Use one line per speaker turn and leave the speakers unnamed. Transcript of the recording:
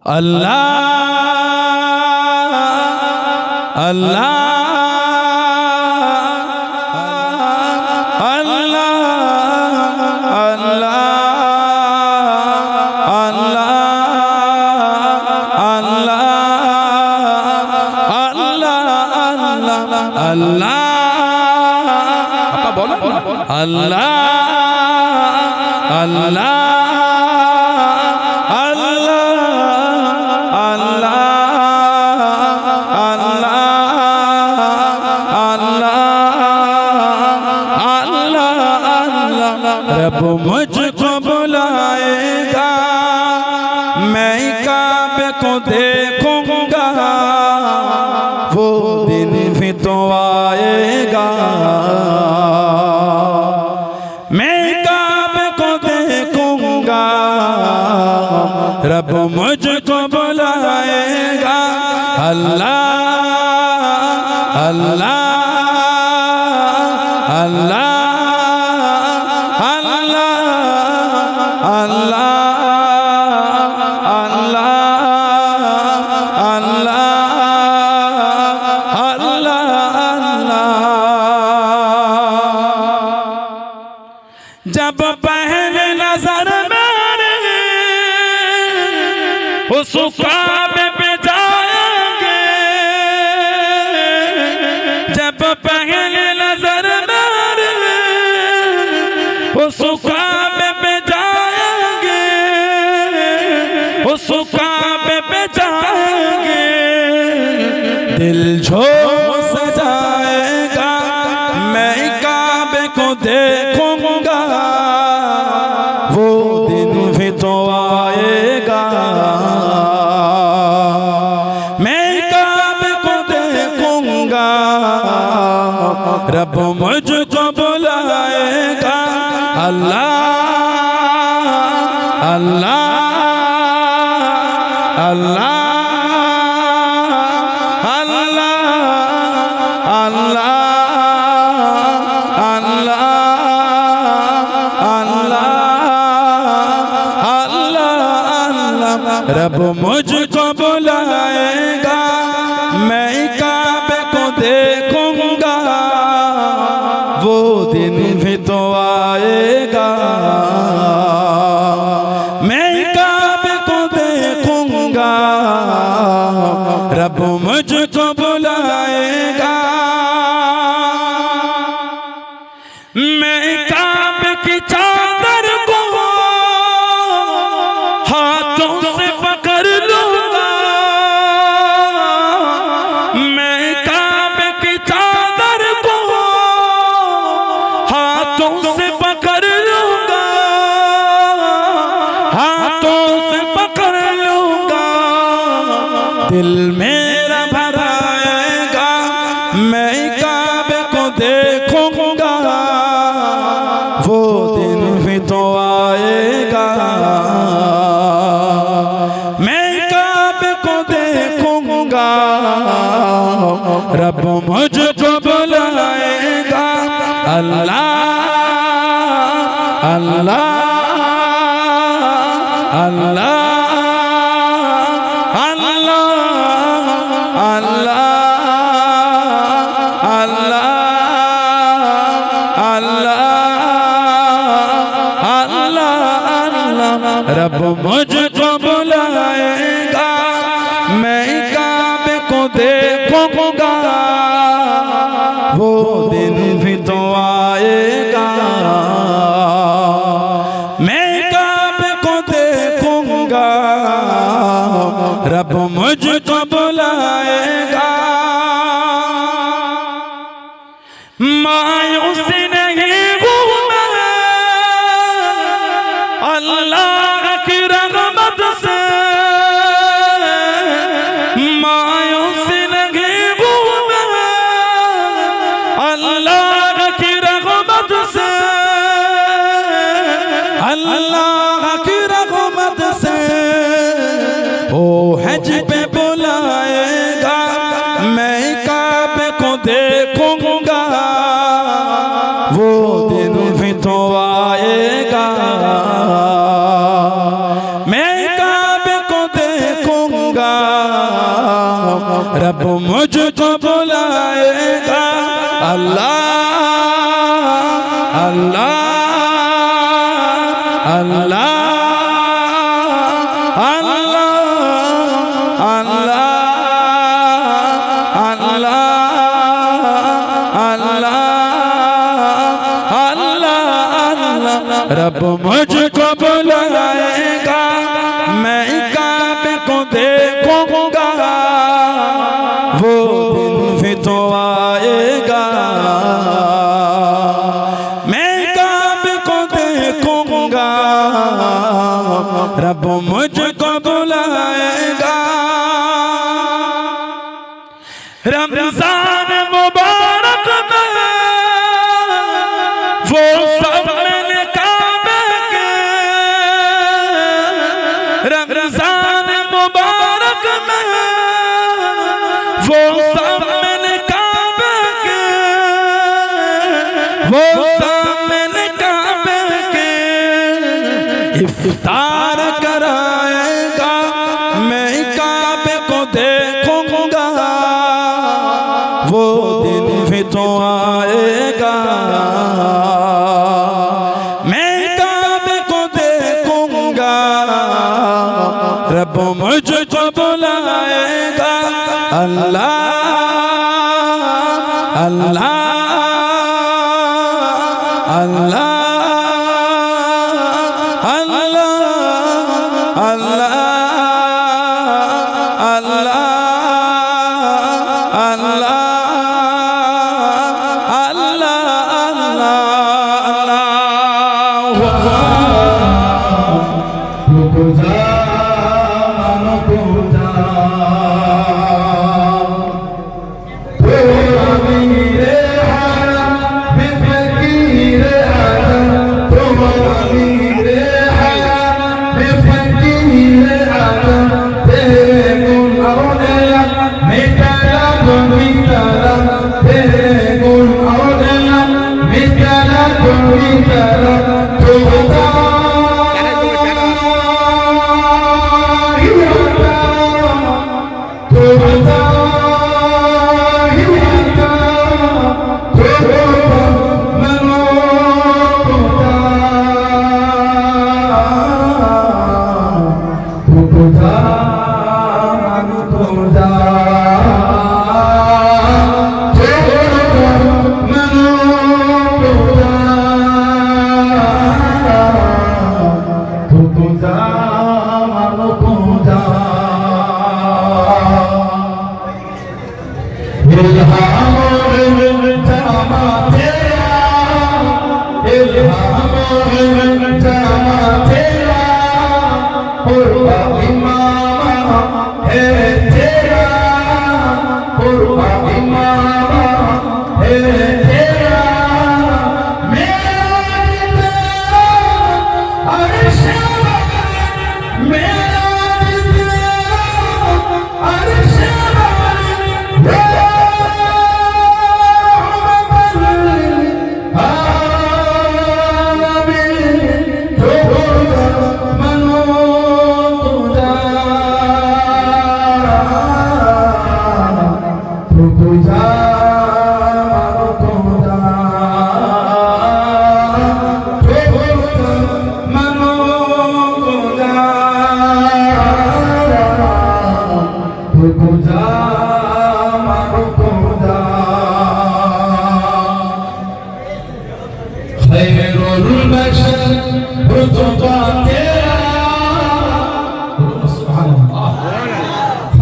अल्लाह अल्लाह अल्लाह अल्लाह अल्लाह अल्लाह अल्लाह अल्लाह आपा बोलो अल्लाह अल्लाह रब मुझको बुलाएगा मैं काबे को देखूंगा वो दिन भी तो आएगा मैं काबे को देखूंगा रब मुझको बुलाएगा अल्लाह अल्लाह अल्लाह जब पहले नजर मेरे उस काबे पे जाएंगे जब पहले नजर मेरे उस काबे पे जाएंगे उस काबे पे जाएंगे दिल झूम सजाएगा मैं काबे को देखूंगा वो दिन भी तो आएगा मैं काबे को देखूंगा रब मुझको बुलाएगा अल्लाह अल्लाह अल्लाह रब मुझको बुलाएगा मैं काबे को देखूंगा वो दिन भी तो आएगा मैं काबे को देखूंगा रब मुझको बुलाएगा मैं काबे की चादर को हाथों से पकड़ लूंगा मैं काबे की चादर को हाथों से पकड़ लूंगा हाथों से पकड़ लूंगा दिल मेरा भराएगा मैं काबे को देखूंगा वो दिन भी तो आएगा मैं काबे को देखूंगा रब मुझको बुलाएगा अल्लाह अल्लाह अल्लाह अल्लाह अल्लाह अल्लाह अल्लाह रब मुझको बुलाएगा मैं काबे को देखूंगा वो दिन भी तो आएगा मैं काबे को देखूंगा रब मुझको बुलाएगा मायूस नहीं हूँ मैं अल्लाह की रहमत से मायूस नहीं हूँ मैं अल्लाह की रहमत से अल्लाह की रहमत से ओ हज पे बुलाएगा मैं काबे को देखूंगा वो दिन भी तो आएगा मैं काबे को देखूंगा देखूंगा रब मुझको बुलाएगा अल्लाह अल्लाह अल्लाह अल्लाह अल्लाह अल्लाह अल्लाह रब मुझको बुलाएगा मैं काबे को देखूंगा वो दिन भी तो आएगा मैं काबे को देखूंगा रब मुझको बुलाएगा रमजान मुबारक में वो सब मैंने काबे के रमजान मुबारक में वो सब मैंने काबे के वो सब मैंने काबे के इफ्तार कराएगा मैं काबे को देखूंगा वो दिन भी तो आएगा मैं काबे को देखूंगा रब मुझको बुलाएगा अल्लाह अल्लाह अल्लाह अल्लाह अल्लाह